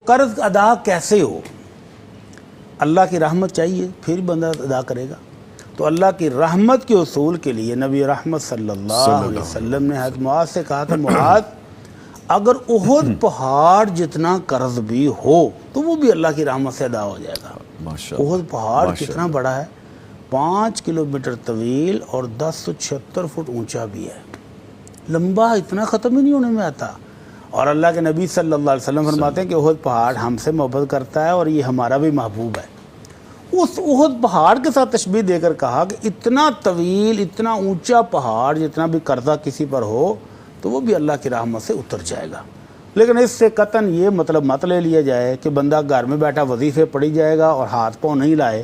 قرض ادا کیسے ہو؟ اللہ کی رحمت چاہیے پھر بندہ ادا کرے گا۔ تو اللہ کی رحمت کے اصول کے لیے نبی رحمت صلی اللہ علیہ وسلم نے حضرت معاذ سے کہا کہ معاذ اگر احد پہاڑ جتنا قرض بھی ہو تو وہ بھی اللہ کی رحمت سے ادا ہو جائے گا۔ احد پہاڑ کتنا بڑا ہے، 5 کلومیٹر طویل اور 1076 فٹ اونچا بھی ہے، لمبا اتنا ختم ہی نہیں ہونے میں آتا۔ اور اللہ کے نبی صلی اللہ علیہ وسلم فرماتے ہیں کہ احد پہاڑ ہم سے محبت کرتا ہے اور یہ ہمارا بھی محبوب ہے۔ اس احد پہاڑ کے ساتھ تشبیہ دے کر کہا کہ اتنا طویل اتنا اونچا پہاڑ جتنا بھی قرضہ کسی پر ہو تو وہ بھی اللہ کی رحمت سے اتر جائے گا۔ لیکن اس سے قطعاً یہ مطلب مت لے لیا جائے کہ بندہ گھر میں بیٹھا وظیفے پڑھی جائے گا اور ہاتھ پاؤں نہیں لائے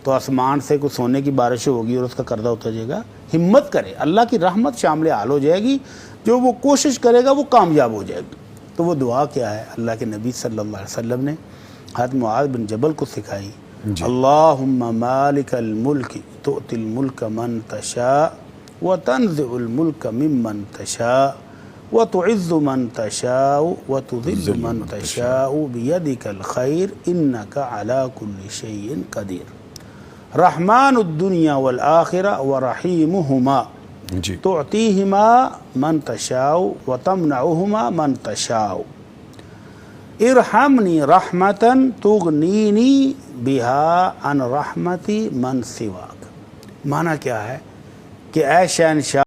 تو آسمان سے کچھ سونے کی بارش ہوگی اور اس کا قرضہ اتر جائے گا۔ ہمت کرے، اللہ کی رحمت شامل حال ہو جائے گی، جو وہ کوشش کرے گا وہ کامیاب ہو جائے گا۔ تو وہ دعا کیا ہے؟ اللہ کے نبی صلی اللہ علیہ وسلم نے حضرت معاذ بن جبل کو سکھائی، اللہم مالک الملک تؤتی الملک من تشاء وتنزع الملک ممن تشاء وتعز من تشاء وتذل من تشاء بیدک الخیر انک علی کل شیء قدیر، رحمان الدنیا والآخرہ ورحیمہما تعطیہما من تشاء وتمنعہما من تشاء، ارحمنی رحمتا تغنینی بہا عن رحمتی من سواک۔ معنی کیا ہے کہ اے شہنشاہ